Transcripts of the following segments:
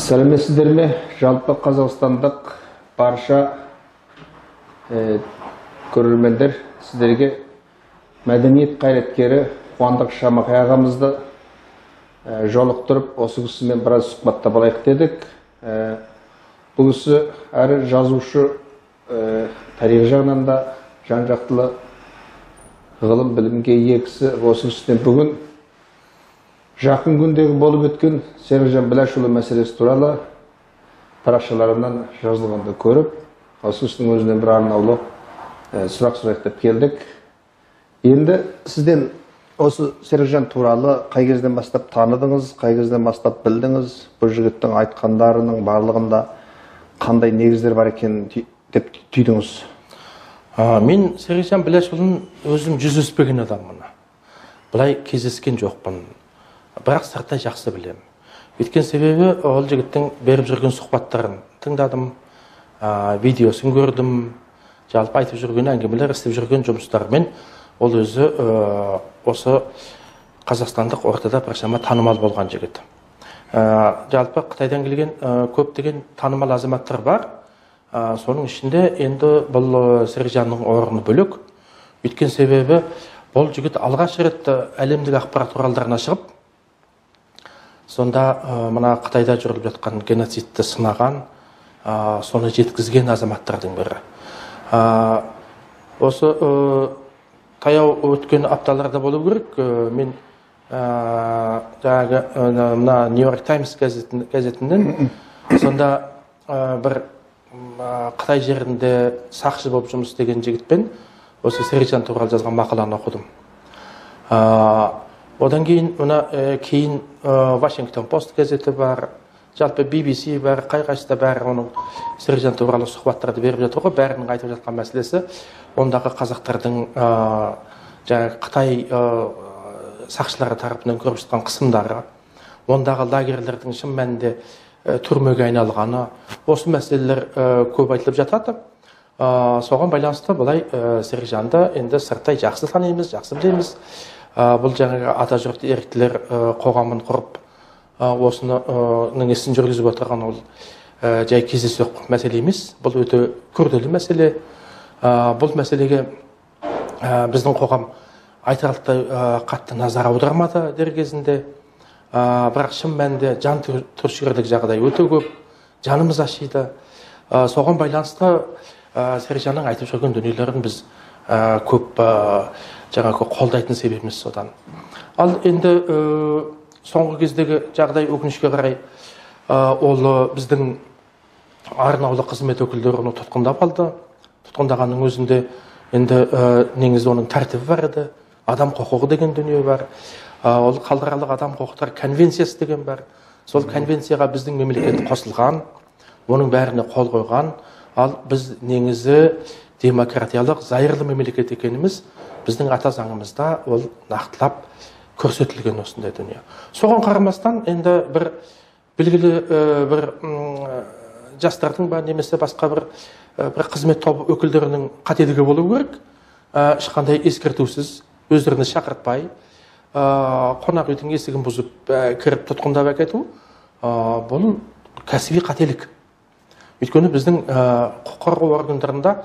Сәлеметсіздер ме? Жалпы қазақстандық барша көрермендер, сіздерге мәдениет қайраткері Қуандық Шамақай ағамызды жолықтырып, осы кісімен біраз сұхбаттап алайық дедік. Бұл кісі әрі жазушы, тарих жағынан да жан-жақтылы ғылым білімге ие кісі. Осы кісіден бүгін жақын күндегі болып өткен Серікжан Біләшұлы мәселесі туралы парақшаларынан жазылғанды көріп, осы кісінің өзінен бір арнаулы сұрақ сұрайық деп келдік. Енді сізден осы Серікжан туралы қай кезден бастап таныдыңыз, қай кезден бастап білдіңіз, бұл жігіттің айтқандарының барлығында қандай негіздер бар екенін деп түйдіңіз? Мен Серікжан Біләшұлын өзім жүздеспеген адаммын. Бұлай кездескен жоқпын. Бірақ сырттай жақсы білем. Өткен себебі ол жігіттің беріп жүрген сұхбаттарын тыңдадым, видеосын көрдім, жалпы айтып жүрген әңгімелер, істеп жүрген жұмыстарымен ол өзі осы қазақстандық ортада біршама танымал болған жігіт. Жалпы Қытайдан келген көптеген танымал азаматтар бар. Соның ішінде енді бұл Серікжанның орны бөлек. Өткен себебі бұл жігіт алғаш рет әлемдік ақпарат құралдарына шығып, сонда мына Қытайда жүріп жатқан геноцидті сынаған, соны жеткізген азаматтардың бірі. Осы таяу өткен апталарда болу керек. Мен мына Нью-Йорк Таймс газетінен сонда бір Қытай жерінде сақшы болып жұмыс істеген жігітпен осы Серікжан туралы жазған мақаланы оқыдым. Одан кейін кейін Вашингтон Пост газеті бар, жалпы BBC бар, қай-қайсыда бәрі оның Серікжан туралы сұхбаттарды беріп жатыр ғой. Бәрінің айтып жатқан мәселесі ондағы қазақтардың Қытай сақшылары тарапынан көріп жатқан қысымдары, ондағы лагерлердің шын мәнінде түрмеге айналғаны, осы мәселелер көп айтылып жатады. Соған байланысты бұлай Серікжанды енді сырттай жақсы танимыз, жақсы білеміз. Бұл жаңағы атажұрт еріктілер қоғамын құрып, осының ісін жүргізіп отырған ол жай кездейсоқ мәселе емес. Бұл өте күрделі мәселе. Бұл мәселеге біздің қоғам айтарлықтай қатты назар аудармады дер кезінде. Бірақ шын мәнінде жан түршігерлік жағдай өте көп, жанымыз ашиды. Соған байланысты Серікжанның айтып жүрген дүниелерін біз көп жаңағы қолдайтын себебіміз содан. Ал енді соңғы кездегі жағдай өкінішке қарай ол біздің арнаулы қызмет өкілдері оны тұтқындап алды. Тұтқындағанның өзінде енді негізі оның тәртібі бар еді. Адам құқығы деген дүние бар. Ол халықаралық адам құқықтар конвенциясы деген бар. Сол конвенцияға біздің мемлекет қосылған, оның бәріне қол қойған. Ал біз негізі демократиялық, зайырлы мемлекет екеніміз біздің ата заңымызда ол нақтылап көрсетілген осындай дүние. Соған қарамастан енді бір белгілі бір жастардың ба немесе басқа бір қызмет тобы өкілдерінің қателігі болу керек. Ешқандай ескертусіз, өздеріне шақыртпай, қонақ үйдің есігін бұзып кіріп тұтқындап әкету, бұл кәсіби қателік. Өйткені біздің құқық қорғау органдарында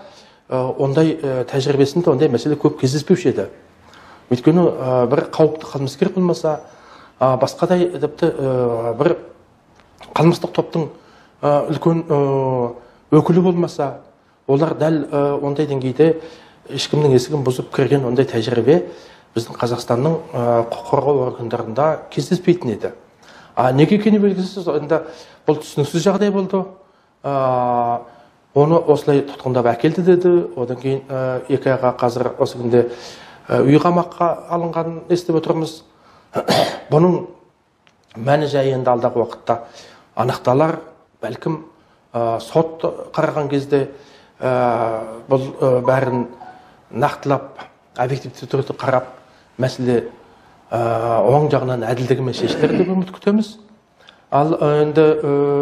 ондай тәжірибесінде ондай мәселе көп кездеспеуші еді. Өйткені бір қауіпті қылмыскер болмаса, басқадай бір қылмыстық топтың үлкен өкілі болмаса, олар дәл ондай деңгейде ешкімнің есігін бұзып кірген ондай тәжірибе біздің Қазақстанның құқық қорғау органдарында кездеспейтін еді. Неге екені белгісіз, бұл түсініксіз жағдай болды. Оны осылай тұтқындап әкелді деді. Одан кейін екі айға қазір осы күнде үй қамаққа алынғанын естіп отырмыз. Бұның мәні жайы енді алдағы уақытта анықталар. Бәлкім сот қараған кезде бұл бәрін нақтылап, объективті түрде қарап, мәселе оң жағынан әділдігімен шешілер деп үміт күтеміз. Ал енді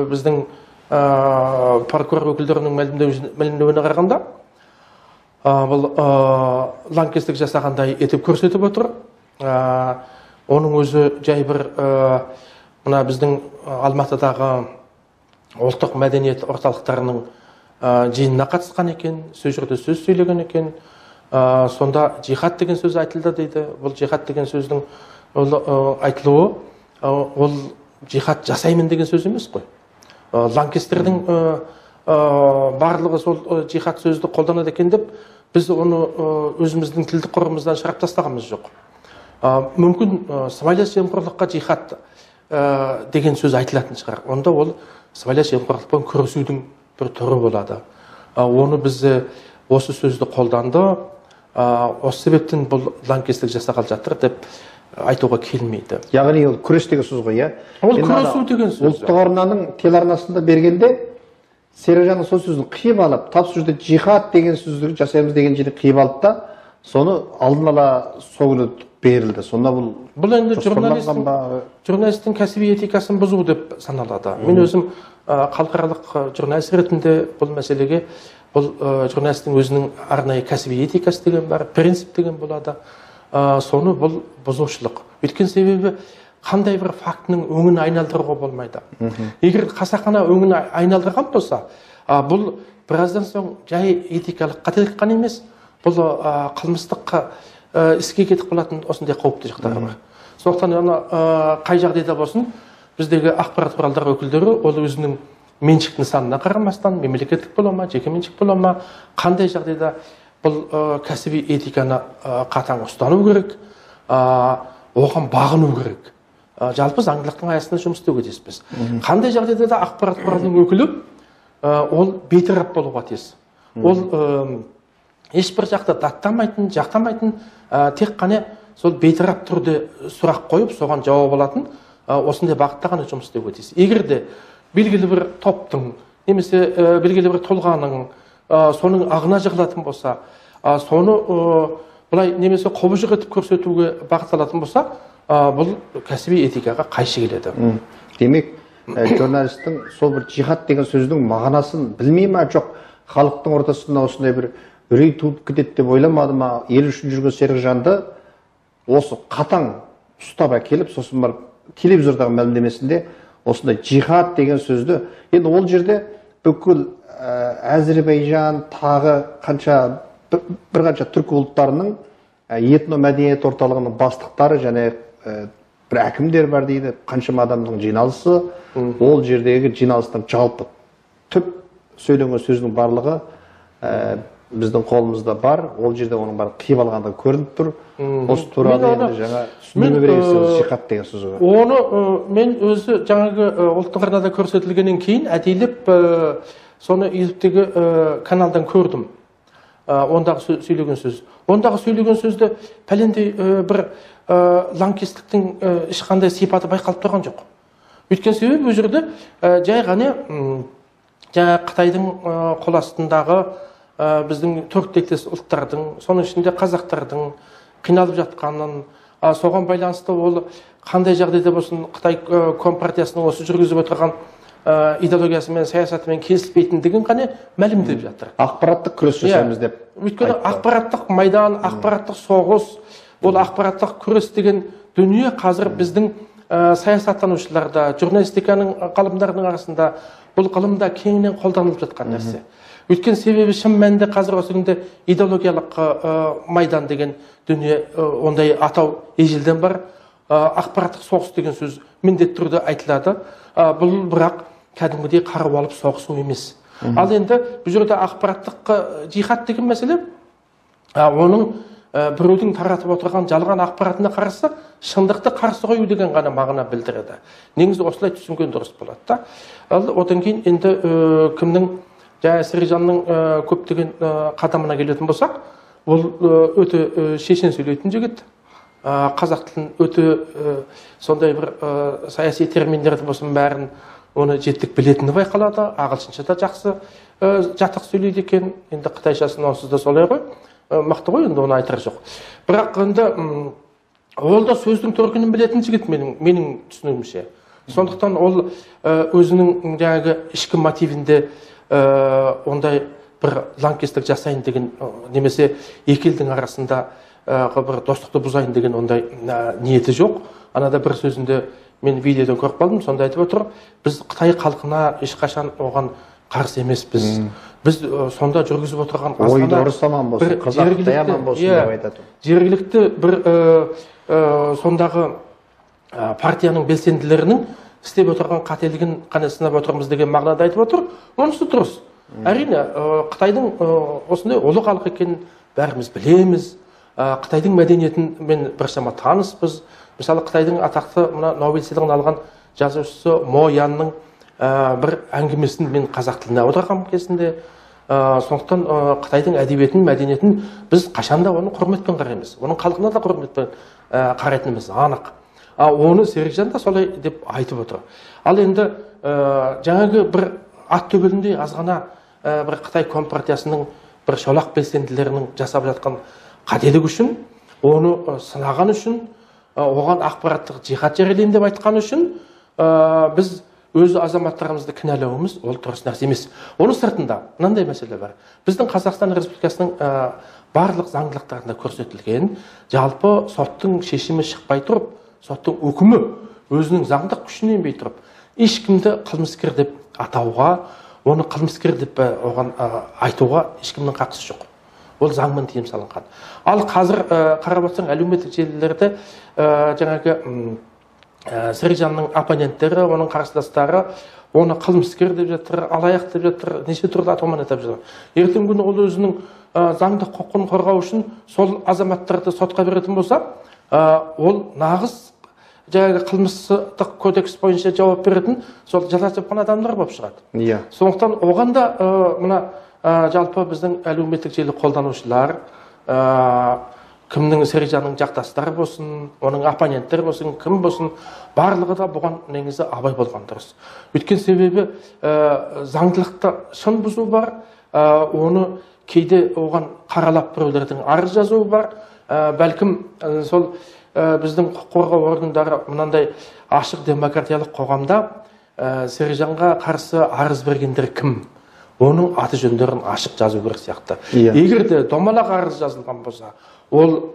біздің прокурор өкілдерінің мәлімдеуіне қарағанда, бұл лаңкестік жасағандай етіп көрсетіп отыр. Оның өзі жай бір мына біздің Алматыдағы ұлттық мәдениет орталықтарының жиынына қатысқан екен, сол жерде сөз сөйлеген екен. Сонда жихад деген сөз айтылды дейді. Бұл жихад деген сөздің айтылуы, ол жихад жасаймын деген сөз емес қой. Лаңкестердің барлығы сол жихад сөзді қолданады екен деп, біз оны өзіміздің тілдік қорымыздан шығарып тастағанымыз жоқ. Мүмкін сыбайлас жемқорлыққа жихад деген сөз айтылатын шығар. Онда ол сыбайлас жемқорлықпен күресудің бір түрі болады. Оны біз осы сөзді қолданды, осы себептен бұл лаңкестік жасағалы жатыр деп айтуға келмейді. Яғни ол күрес деген сөз ғой, иә? Ол күресу деген сөз. Ұлттық арнаның телеарнасында бергенде Сережанның сол сөзін қиып алып, тап сол жерде жихад деген сөзді жасаймыз деген жерде қиып алды да, соны алдын ала сол күні берілді. Сонда бұл енді журналистің кәсіби этикасын бұзу деп саналады. Мен өзім халықаралық журналист ретінде бұл мәселеге, бұл журналистің өзінің арнайы кәсіби этикасы деген бар, принцип деген болады. Соны бұл бұзушылық. Өйткені себебі қандай бір фактінің өңін айналдыруға болмайды. Егер қасақана өңін айналдырған болса, бұл біраздан соң жай этикалық қателік қана емес, бұл қылмыстық іске кетіп қалатын осындай қауіпті жақтары бар. Сондықтан қай жағдайда болсын, біздегі ақпарат құралдар өкілдері ол өзінің меншік нысанына қарамастан, мемлекеттік бола ма, жеке меншік бола ма, қандай жағдайда бұл кәсіби этиканы қатаң ұстану керек, оған бағыну керек. Жалпы заңдылықтың аясында жұмыс істеуге тиіспіз. Қандай жағдайда да ақпарат құралының өкілі ол бейтарап болуға тиіс. Ол ешбір жақта даттамайтын, жақтамайтын, тек қана сол бейтарап түрде сұрақ қойып, соған жауап алатын, осындай бағытта ғана жұмыс істеуге тиіс. Егер де белгілі бір топтың, немесе белгілі бір тұлғаның соның ағына жығылатын болса, соны бұлай немесе қобыжық етіп көрсетуге бағытталатын болса, бұл кәсіби этикаға қайшы келеді. Демек, журналистің сол бір жихад деген сөздің мағынасын білмей ма, жоқ халықтың ортасында осындай бір үрей туып кетеді деп ойламады ма? Ел үшін жүрген Серікжанды осы қатаң ұстап әкеліп, сосын барып телевизордағы мәлімдемесінде осындай жихад деген сөзді, енді ол жерде бүкіл Әзірбайжан тағы бір қанша түркі ұлттарының этно-мәдениет орталығының бастықтары және бір әкімдер бар дейді, қаншама адамның жиналысы, ол жердегі жиналыстың жалпы түп сөйленген сөздің барлығы біздің қолымызда бар, ол жерде оның барлығы қиып алғанда көрініп тұр. Осы туралы енді жаңа түсіндірме бересіз, жихад деген сөзі. Оны мен өзі жаңағы ұлттық арнада көрсетілгеннен кейін әдейілеп соны ютубтегі каналдан көрдім. Ондағы сөйлеген сөз. Ондағы сөйлеген сөзді пәлендей бір лаңкестіктің ешқандай сипаты байқалып тұрған жоқ. Өйткені себебі бұл жерде жай ғана Қытайдың қол астындағы біздің төрт тектес ұлттардың, соның ішінде қазақтардың қиналып жатқанын, соған байланысты ол қандай жағдайда болсын Қытай компартиясының осы жүргізіп отырған идеологиясы мен саясатымен келіспейтіндігін ғана мәлімдеп жатыр. Ақпараттық күрес жасаймыз деп. Өйткені ақпараттық майдан, ақпараттық соғыс, ол ақпараттық күрес деген дүние қазір біздің саясаттанушыларда, журналистиканың ғалымдарының арасында бұл ғылымда кеңінен қолданылып жатқан нәрсе. Өйткені себебі шын мәнінде қазір осы күнде идеологиялық майдан деген дүние ондай атау ежелден бар. Ақпараттық соғыс деген сөз міндетті түрде айтылады. Бұл бірақ кәдімгідей қару алып соғысу емес. Ал енді бұл жерде ақпараттық жихад деген мәселе, оның біреудің таратып отырған жалған ақпаратына қарсы шындықты қарсы қою деген ғана мағына білдіреді. Негізі осылай түсінген дұрыс болады да. Одан кейін енді кімнің жаңа Серікжанның көптеген қадамына келетін болсақ, ол өте шешен сөйлейтін жігіт. Қазақ тілін өте сондай бір саяси терминдерді болсын бәрін оны жеттік білетіні байқалады. Ағылшынша да жақсы жатық сөйлейді екен. Енді қытайшасын онсыз да солай ғой. Мақты ғой, енді оны айтар жоқ. Бірақ енді ол да сөздің төркінін білетін жігіт менің түсінігімше. Сондықтан ол өзінің жаңағы ішкі мотивінде ондай бір лаңкестік жасайын деген немесе екі елдің арасында бір достықты бұзайын деген ондай ниеті жоқ. Анада бір сөзінде мен видеодан көріп қалдым, сонда айтып отыр, біз Қытай халқына ешқашан оған қарсы емеспіз. Біз сонда жүргізіп отырған ой дұрыс аман болсын, қазақ Қытай аман болсын деп айтады. Жергілікті бір сондағы партияның белсенділерінің істеп отырған қателігін қана сынап отырмыз деген мағынада айтып отыр. Онысы дұрыс. Әрине, Қытайдың осындай ұлы халық екенін бәріміз білеміз. Қытайдың мәдениетімен біршама таныспыз. Мысалы, Қытайдың атақты мына Нобель сыйлығын алған жазушысы Мо Янның бір әңгімесін мен қазақ тіліне аударғам кезінде. Сондықтан Қытайдың әдебиетін, мәдениетін біз қашанда оны құрметпен қараймыз. Оның халқына да құрметпен қарайтынымыз анық. Оны Серікжан да солай деп айтып отыр. Ал енді жаңағы бір ат төбеліндей азғана бір Қытай компартиясының бір шолақ белсенділерінің жасап жатқан қателік үшін, оны сынаған үшін, оған ақпараттық жихад жариялайын деп айтқан үшін біз өз азаматтарымызды кінәлауымыз ол дұрыс нәрсе емес. Оның сыртында мынандай мәселе бар. Біздің Қазақстан Республикасының барлық заңдылықтарында көрсетілген, жалпы соттың шешімі шықпай тұрып, соттың үкімі өзінің заңдық күшіне енбей тұрып, ешкімді қылмыскер деп атауға, оны қылмыскер деп оған айтуға ешкімнің қақысы жоқ. Ол заңмен тыйым салынған. Ал қазір қарап отырсаң әлеуметтік желілерде жаңағы Серікжанның оппоненттері, оның қарсыластары оны қылмыскер деп жатыр, алаяқ деп жатыр, неше түрлі атаумен атап жатыр. Ертеңгі күні ол өзінің заңдық құқығын қорғау үшін сол азаматтарды сотқа беретін болса, ол нағыз жаңағы қылмыстық кодекс бойынша жауап беретін сол жаза жапқан адамдар болып шығады. Иә. Сондықтан оған да мына жалпы біздің әлеуметтік желі қолданушылар, кімнің Серікжанның жақтастары болсын, оның оппоненттері болсын, кім болсын, барлығы да бұған негізі абай болған дұрыс. Өйткені себебі заңдылықты шын бұзу бар, оны кейде оған қаралап біреулердің арыз жазуы бар, бәлкім сол біздің құқық қорғау органдары мынандай ашық демократиялық қоғамда Серікжанға қарсы арыз бергендер кім? Оның аты жөндерін ашық жазу керек сияқты. Егер де домалақ арыз жазылған болса, ол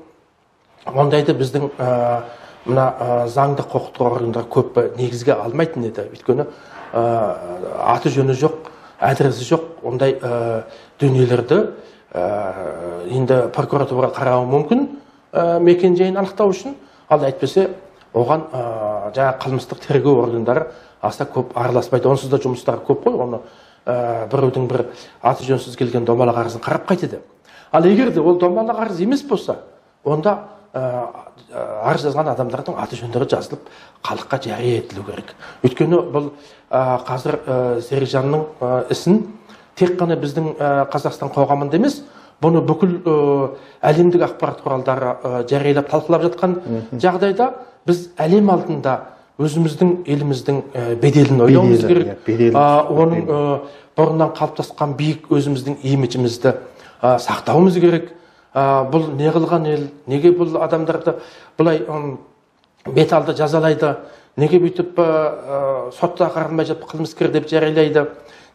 ондайды біздің мына заңдық құқықтық органдар көп негізге алмайтын еді. Өйткені аты жөні жоқ, адресі жоқ, ондай дүниелерді енді прокуратураға қарауы мүмкін мекен жайын анықтау үшін, ал әйтпесе оған жаңа қылмыстық тергеу органдары аса көп араласпайды. Онсыз да жұмыстары көп қой, оны біреудің бір аты жөнсіз келген домалақ арызын қарап қайтеді. Ал егер де ол домалақ арыз емес болса, онда арыз жазған адамдардың аты жөндері жазылып халыққа жария етілу керек. Өйткені бұл қазір Серікжанның ісін тек қана біздің Қазақстан қоғамында емес, бұны бүкіл әлемдік ақпарат құралдары жариялап талқылап жатқан жағдайда біз әлем алдында өзіміздің еліміздің беделін ойлауымыз керек. Оның бұрыннан қалыптасқан биік өзіміздің имиджімізді сақтауымыз керек. Бұл не қылған ел, неге бұл адамдарды бұлай беталды жазалайды, неге бүйтіп сотта қаралмай жатып қылмыскер деп жариялайды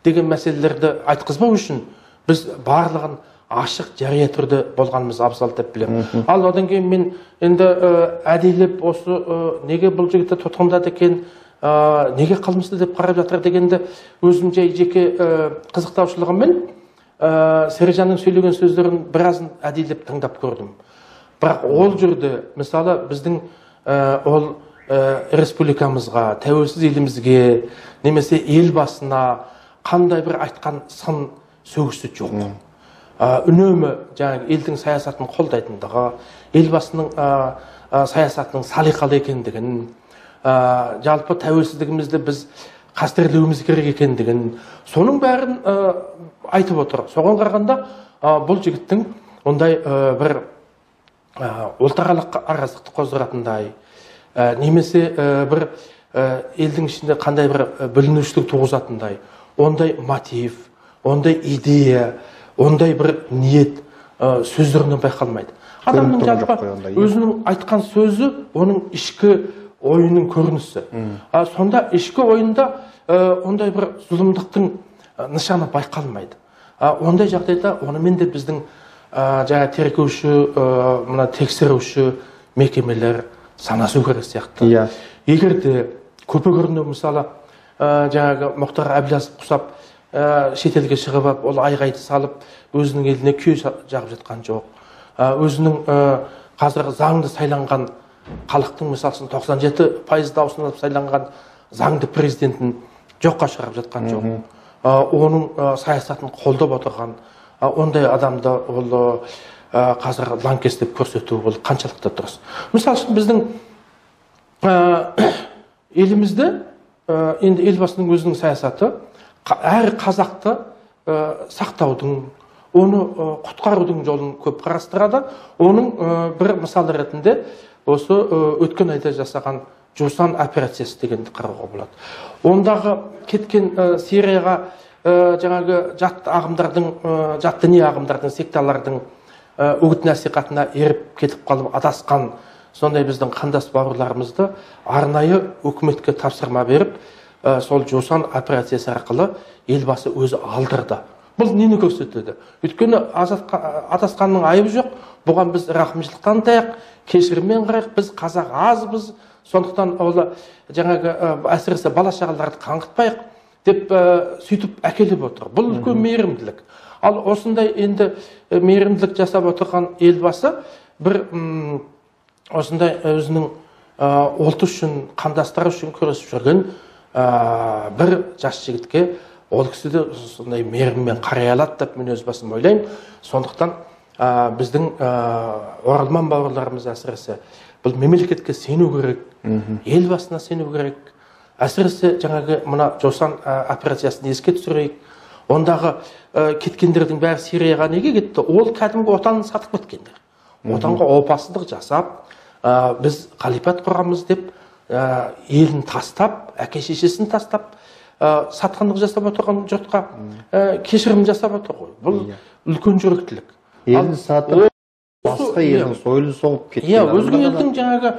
деген мәселелерді айтқызбау үшін біз барлығын ашық жария түрде болғанымыз абзал деп білемін. Ал одан кейін мен енді әдейлеп осы неге бұл жігітті тұтқындады екен, неге қылмысты деп қарап жатыр дегенді өзім жеке қызықтаушылығыммен Серікжанның сөйлеген сөздерін біразын әдейлеп тыңдап көрдім. Бірақ ол жерде мысалы біздің ол республикамызға, тәуелсіз елімізге, немесе елбасына қандай бір айтқан сын сөгісі жоқ. Үнемі жаңағы елдің саясатын қолдайтындығы, елбасының саясатының салиқалы екендігін, жалпы тәуелсіздігімізді біз қастерлеуіміз керек екендігін, соның бәрін айтып отыр. Соған қарағанда бұл жігіттің ондай бір ұлтаралық араздықты қоздыратындай, немесе бір елдің ішінде қандай бір бүлінушілік туғызатындай, ондай мотив, ондай идея, ондай бір ниет сөздерінен байқалмайды. Адамның жалпы өзінің айтқан сөзі оның ішкі ойының көрінісі. Сонда ішкі ойында ондай бір зұлымдықтың нышаны байқалмайды. Ондай жағдайда онымен де біздің жаңа тергеуші, мына тексеруші мекемелер санасу керек сияқты. Егер де көпе-көрнеу мысалы жаңағы Мұхтар Әблязов құсап шетелге шығып алып, ол айғайды салып, өзінің еліне күй жағып жатқан жоқ. Өзінің қазір заңды сайланған халықтың мысалы 97% дауысын алып сайланған заңды президентін жоққа шығарып жатқан жоқ. Оның саясатын қолдап отырған ондай адамды ол қазір лаңкес деп көрсету ол қаншалықты дұрыс. Мысалы үшін біздің елімізде енді елбасының өзінің саясаты әр қазақты сақтаудың, оны құтқарудың жолын көп қарастырады. Оның бір мысалы ретінде осы өткен айда жасаған жусан операциясы дегенді қарауға болады. Ондағы кеткен Сирияға жаңағы жат ағымдардың, жат діни ағымдардың, секталардың үгіт насихатына еріп кетіп қалып адасқан сондай біздің қандас бауырларымызды арнайы үкіметке тапсырма беріп, сол жусан операциясы арқылы елбасы өзі алдырды. Бұл нені көрсетеді? Өйткені адасқанның айыбы жоқ. Бұған біз рақымшылық танытайық, кешіріммен қарайық. Біз қазақ азбыз, сондықтан ол жаңағы әсіресе бала шағаларды қаңғытпайық деп сөйтіп әкеліп отыр. Бұл үлкен мейірімділік. Ал осындай енді мейірімділік жасап отырған елбасы бір осындай өзінің ұлты үшін, қандастары үшін күресіп жүрген бір жас жігітке ол кісі де сондай мейіріммен қарай алады деп мен өз басым ойлаймын. Сондықтан біздің оралман бауырларымыз әсіресе бұл мемлекетке сену керек, елбасына сену керек. Әсіресе жаңағы мына жусан операциясын еске түсірейік. Ондағы кеткендердің бәрі Сирияға неге кетті? Ол кәдімгі отанын сатып кеткендер. Отанға опасыздық жасап, біз қалипат құрамыз деп, елін тастап, әке-шешесін тастап, сатқандық жасап отырған жұртқа кешірім жасап отыр ғой. Бұл үлкен жүректілік. Елін сатып, басқа елдің сойылын соғып кеткен. Өзге елдің жаңағы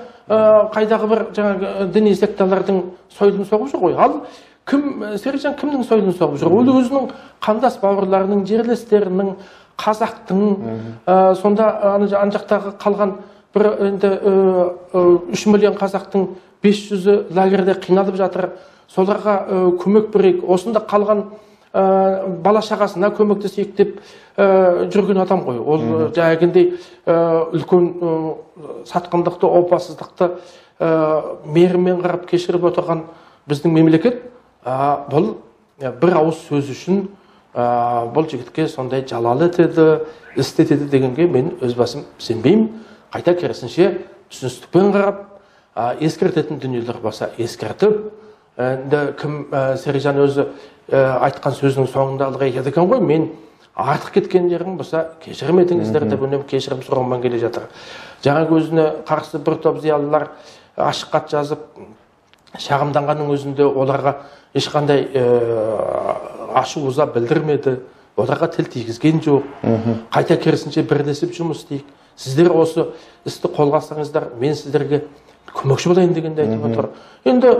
қайдағы бір жаңағы діни секталардың сойылын соғып жүр ғой. Ал Серікжан кімнің сойылын соғып жүр? Ол өзінің қандас бауырларының, жерлестерінің, қазақтың, сонда ана жақтағы қалған бір енді 3 миллион қазақтың 500-і лагерде қиналып жатыр. Соларға көмек берейік. Осында қалған бала шағасына көмектесейік деп жүрген адам ғой. Ол жаңағындай үлкен сатқындықты, опасыздықты мейіріммен қарап кешіріп отырған біздің мемлекет бұл бір ауыз сөз үшін бұл жігітке сондай жалал етеді, істетеді дегенге мен өз басым сенбеймін. Қайта керісінше түсіністікпен қарап, ескертетін дүниелер болса ескертіп, енді кім Серікжан өзі айтқан сөзінің соңында ылғи екен ғой, мен артық кеткен жерім болса кешірім етіңіздер деп үнемі кешірім сұраумен келе жатыр. Жаңағы өзіне қарсы бір топ зиялылар ашық хат жазып шағымданғанның өзінде оларға ешқандай ашу ыза білдірмеді, оларға тіл тигізген жоқ. Қайта керісінше бірлесіп жұмыс істейік. Сіздер осы істі қолға алсаңыздар, мен сіздерге көмекші болайын дегенде айтып отыр. Енді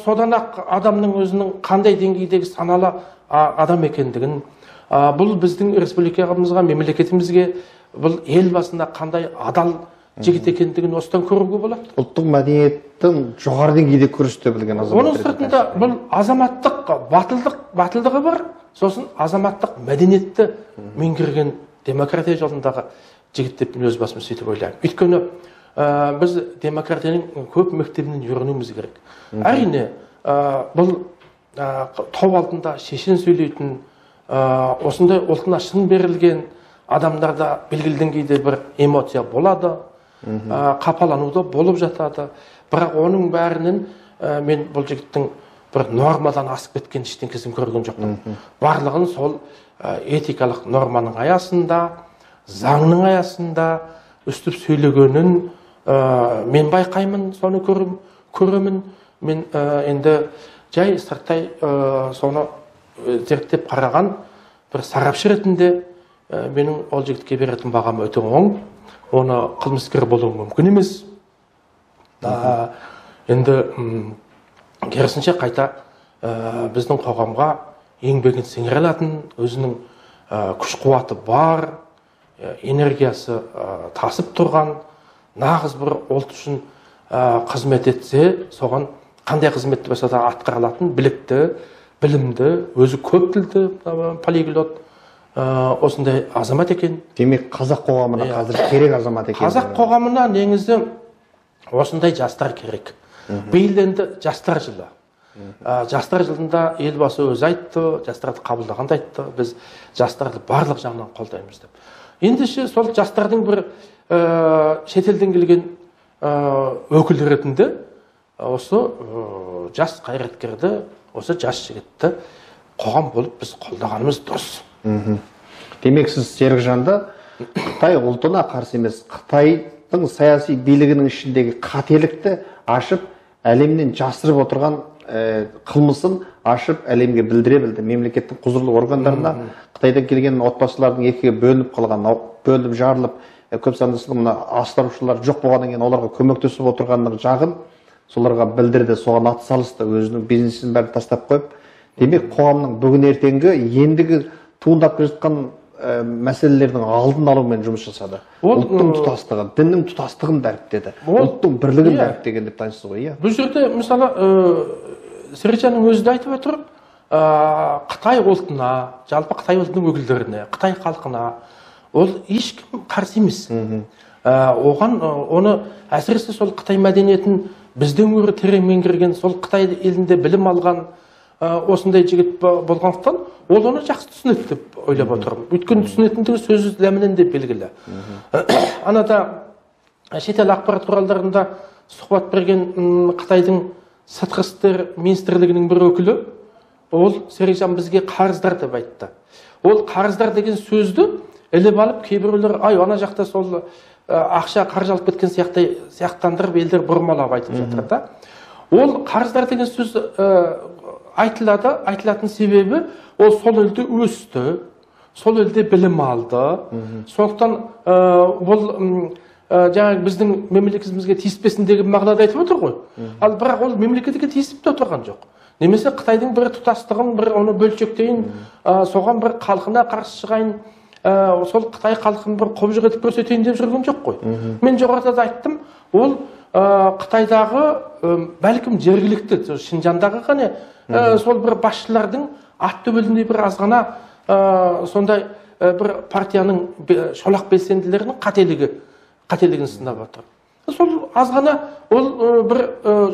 содан ақ адамның өзінің қандай деңгейдегі саналы адам екендігін, бұл біздің республикамызға, мемлекетімізге, бұл ел басында қандай адал жігіт екендігін осыдан көруге болады. Ұлттық мәдениеттің жоғары деңгейде күресте білген азамат. Оның сыртында бұл азаматтық батылдығы бар, сосын азаматтық мәдениетті меңгерген демократия жолындағы жігіт деп мен өз басым сөйтіп ойлаймын. Өйткені біз демократияның көп мектебінен үйренуіміз керек. Әрине, бұл тау алдында шешен сөйлейтін, осындай ұлтына шын берілген адамдарда белгілі деңгейде бір эмоция болады, қапалануда болып жатады. Бірақ оның бәрінен мен бұл жігіттің бір нормадан асып кеткен ештеңкесін көрген жоқпын. Барлығын сол этикалық норманың аясында, заңның аясында үстіп сөйлегенін мен байқаймын, соны көремін. Мен енді жай сырттай соны зерттеп қараған бір сарапшы ретінде менің ол жігітке беретін бағам өте оң. Оны қылмыскер болуы мүмкін емес. Енді керісінше қайта біздің қоғамға еңбегін сіңіре алатын, өзінің күш қуаты бар, энергиясы тасып тұрған, нағыз бір ұлт үшін қызмет етсе, соған қандай қызметті болса да атқара алатын білікті, білімді, өзі көп тілді полиглот осындай азамат екен. Демек қазақ қоғамына қазір керек азамат екен. Қазақ қоғамына негізі осындай жастар керек. Биыл енді жастар жылы. Жастар жылында елбасы өзі айтты, жастарды қабылдағанда айтты, біз жастарды барлық жағынан қолдаймыз деп. Ендеше сол жастардың бір шетелден келген өкіл ретінде осы жас қайраткерді, осы жас жігітті қоғам болып біз қолдағанымыз дұрыс. Демек сіз Серікжанды Қытай ұлтына қарсы емес, Қытайдың саяси билігінің ішіндегі қателікті ашып, әлемнен жасырып отырған қылмысын ашып, әлемге білдіре білді. Мемлекеттің құзырлы органдарына Қытайдан келген отбасылардың екіге бөлініп қалған, бөлініп жарылып, көп санды мына асыраушылар жоқ болғаннан кейін оларға көмектесіп отырғандығы жағын соларға білдірді, соған атсалысты, өзінің бизнесін бәрін тастап қойып. Демек қоғамның бүгін ертеңгі ендігі туындап келе жатқан мәселелердің алдын алумен жұмыс жасады. Ұлттың тұтастығын, діннің тұтастығын дәріптеді. Ұлттың бірлігін дәріптеген деп танысыз ғой, иә. Бұл жерде мысалы Серікжанның өзі де айтып отыр, Қытай ұлтына, жалпы Қытай ұлтының өкілдеріне, Қытай халқына ол ешкім қарсы емес. Оған оны әсіресе сол Қытай мәдениетін бізден гөрі терең меңгерген, сол Қытай елінде білім алған осындай жігіт болғандықтан ол оны жақсы түсінеді деп ойлап отырмын. Өйткені түсінетіндігі сөзсіз ләмінен де белгілі. Анада шетел ақпарат құралдарында сұхбат берген Қытайдың сыртқы істер министрлігінің бір өкілі, ол Серікжан бізге қарыздар деп айтты. Ол қарыздар деген сөзді іліп алып, кейбіреулер ана жақта сол ақша қаржы алып кеткен сияқтандырып елдер бұрмалап айтып жатыр да. Ол қарыздар деген сөз айтылады, айтылатын себебі ол сол елде өсті, сол елде білім алды. Сондықтан ол жаңағы біздің мемлекетімізге тиіспесін деген мағынада айтып отыр ғой. Ал бірақ ол мемлекетке тиісіп те отырған жоқ. Немесе Қытайдың бір тұтастығын, бір оны бөлшектейін, соған бір халқына қарсы шығайын, сол Қытай халқын бір қобжық етіп көрсетейін деп жүрген жоқ қой. Мен жоғарыда да айттым, ол Қытайдағы бәлкім жергілікті, Шинжандағы ғана сол бір басшылардың ат төбеліндей бір азғана сондай бір партияның шолақ белсенділерінің қателігін сынап отыр. Сол азғана ол бір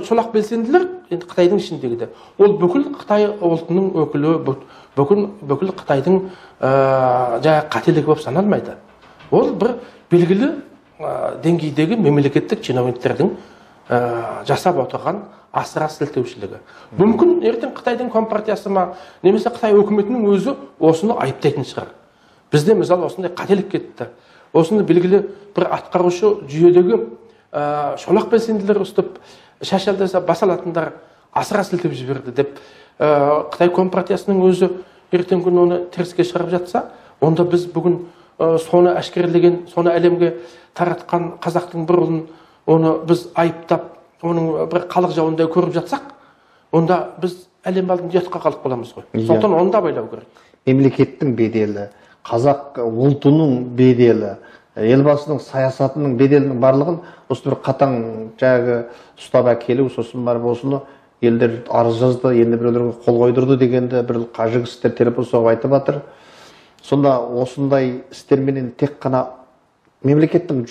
шолақ белсенділер, енді Қытайдың ішіндегі де, ол бүкіл Қытай ұлтының өкілі, бүкіл Қытайдың жаңағы қателігі болып саналмайды. Ол бір белгілі деңгейдегі мемлекеттік чиновниктердің жасап отырған асыра сілтеушілігі. Мүмкін ертең Қытайдың компартиясы ма, немесе Қытай өкіметінің өзі осыны айыптайтын шығар. Бізде мысалы осындай қателік кетті. Осыны белгілі бір атқарушы жүйедегі шолақ белсенділер ұстап, шашалдаса бас алатындар асыра сілтеп жіберді деп Қытай компартиясының өзі ертең күн оны теріске шығарып жатса, онда біз бүгін соны әшкерелеген, соны әлемге таратқан қазақтың бір ұлын оны біз айыптап, оның бір халық жауындай көріп жатсақ, онда біз әлем алдында ұятқа қалып қаламыз ғой. Сондықтан оны да байлау керек. Мемлекеттің беделі, қазақ ұлтының беделі, елбасының саясатының беделінің барлығын осы бір қатаң жаңағы ұстап әкелу, сосын барып осыны елдер арыз жазды, енді біреулерге қол қойдырды дегенді бір қажық істер телефон соғып айтып жатыр. Сонда осындай істерменен тек қана мемлекеттің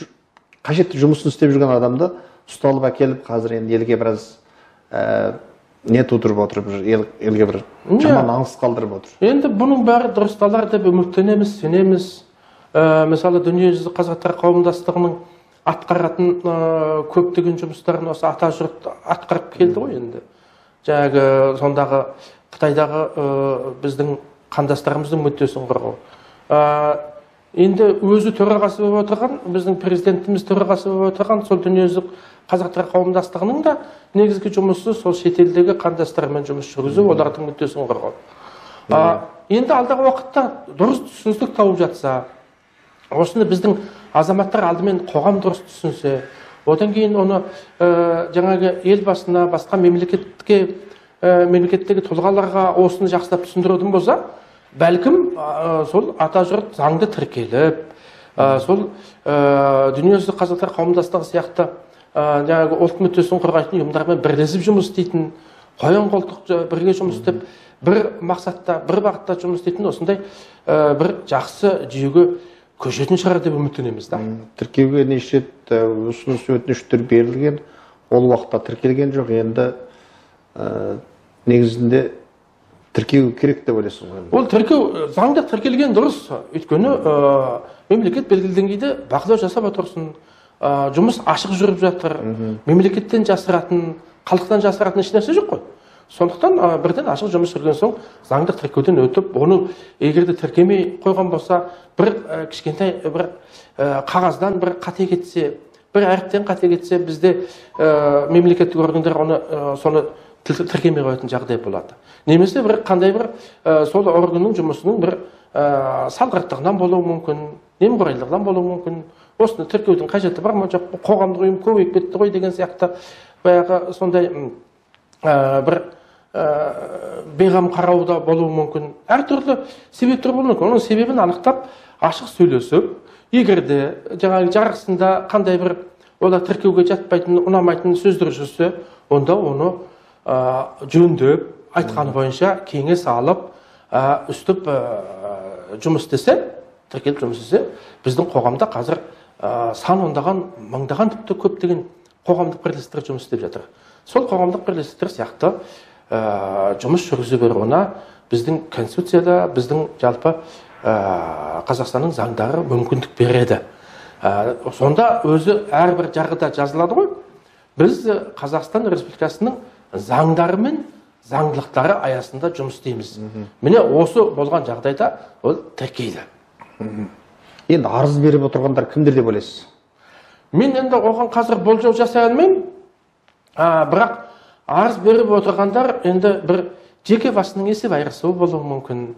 қажетті жұмысын істеп жүрген адамды ұсталып әкеліп, қазір енді елге біраз не тудырып отыр, елге бір жаман аңыс қалдырып отыр. Енді бұның бәрі дұрысталар деп үміттенеміз, сенеміз. Мысалы, дүниежүзі қазақтар қауымдастығының атқаратын көптеген жұмыстарын осы ата жұрт атқарып келді ғой енді. Жаңағы сондағы Қытайдағы біздің қандастарымыздың мүддесін қорғау. Енді өзі төрағасы болып отырған, біздің президентіміз төрағасы болып отырған сол дүниежүзі қазақтар қауымдастығының да негізгі жұмысы сол шетелдегі қандастармен жұмыс жүргізу, олардың мүддесін қорғау. Енді алдағы уақытта дұрыс түсіністік тауып жатса, осыны біздің азаматтар алдымен қоғам дұрыс түсінсе, одан кейін оны жаңағы елбасына, басқа мемлекеттегі тұлғаларға осыны жақсылап түсіндірудің болса, бәлкім сол ата жұрт заңды тіркеліп, сол дүниежүзілік қазақтар қауымдастығы сияқты жаңағы ұлт мүддесін қорғайтын ұйымдармен бірлесіп жұмыс істейтін, қоян қолтық бірге жұмыс істеп, бір мақсатта, бір бағытта жұмыс істейтін осындай бір жақсы жүйеге көшетін шығар деп үміттенеміз да. Тіркеуге неше ұсыныс өтініштер берілген, ол уақытта тіркелген жоқ, енді негізінде тіркеу керек деп ойлайсың ғой? Ол тіркеу заңда тіркелген дұрыс. Өйткені мемлекет белгілі деңгейде бақылау жасап отырсын, жұмыс ашық жүріп жатыр, мемлекеттен жасыратын, халықтан жасыратын еш нәрсе жоқ қой. Сондықтан бірден ашық жұмыс жүрген соң заңдық тіркеуден өтіп, оны егерде тіркемей қойған болса, бір кішкентай бір қағаздан бір қате кетсе, бір әріптен қате кетсе, бізде мемлекеттік органдар оны соны тіркемей қоятын жағдай болады. Немесе бір қандай бір сол органның жұмысының бір салғырттығынан болуы мүмкін, немқұрайлылығынан болуы мүмкін. Осыны тіркеудің қажеті бар ма жоқ, қоғамдық ұйым көбейіп кетті ғой деген сияқты баяғы сондай бір бейғам қарауда болуы мүмкін. Әртүрлі себептер болуы мүмкін. Оның себебін анықтап, ашық сөйлесіп, егерде жаңағы жарғысында қандай бір олар тіркеуге жатпайтын, ұнамайтын сөздер жүрсе, онда оны жөндеп, айтқаны бойынша кеңес алып, үстіп жұмыс істесе, тіркеліп жұмыс істесе, біздің қоғамда қазір сан ондаған, мыңдаған тіпті көптеген қоғамдық бірлестіктер жұмыс істеп жатыр. Сол қоғамдық бірлестіктер сияқты жұмыс жүргізе беруіне біздің конституцияда, біздің жалпы Қазақстанның заңдары мүмкіндік береді. Сонда өзі әрбір жарғыда жазылады ғой. Біз Қазақстан Республикасының заңдары мен заңдылықтары аясында жұмыс істейміз. Міне осы болған жағдайда ол тіркейді. Енді арыз беріп отырғандар кімдер деп ойлайсыз? Мен енді оған қазір болжау жасай алмаймын. Бірақ арыз беріп отырғандар енді бір жеке басының есеп айырысуы болуы мүмкін.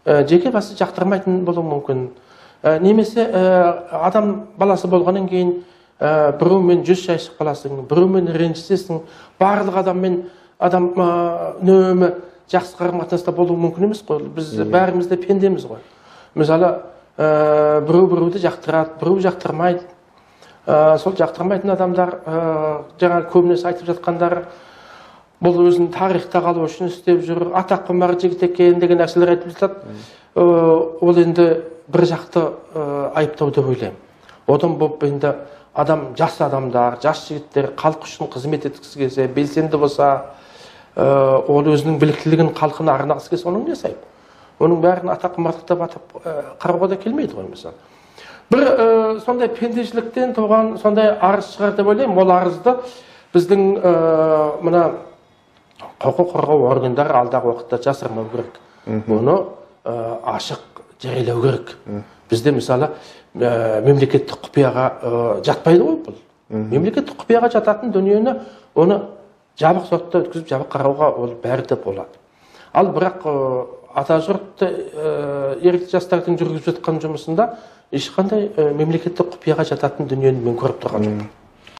Жеке басы жақтырмайтын болуы мүмкін. Немесе адам баласы болғаннан кейін біреумен жүз шайшық қаласың, біреумен ренжісесің, барлық адаммен адам нөмі жақсы қарым-қатынаста болуы мүмкін емес қой. Біз бәріміз де пендеміз ғой. Мысалы, біреуді жақтырады, біреу жақтырмайды. Сол жақтырмайтын адамдар жаңа көбінесе айтып жатқандар бұл өзін тарихта қалу үшін істеп жүр, атақ құмар жігіт екен деген нәрселер айтып жатады. Ол енді бір жақты айыптау деп ойлаймын. Одан болып енді адам, жас адамдар, жас жігіттер халық үшін қызмет еткісі келсе, белсенді болса, ол өзінің біліктілігін халқына арнағысы келсе, оның не сайып? Оның бәрін атақ құмарлықта батып қарауға да келмейді ғой мысалы. Бір сондай пендешіліктен туған сондай арыз шығар деп ойлаймын. Ол арызды біздің мына құқық қорғау органдары алдағы уақытта жасырмау керек. Оны ашық жариялау керек. Бізде мысалы мемлекеттік құпияға жатпайды ғой бұл. Мемлекеттік құпияға жататын дүниені оны жабық сотта өткізіп, жабық қарауға ол бәрі де болады. Ал бірақ атажұртты ерікті жастардың жүргізіп жатқан жұмысында ешқандай мемлекеттік құпияға жататын дүниені мен көріп тұрған жоқпын.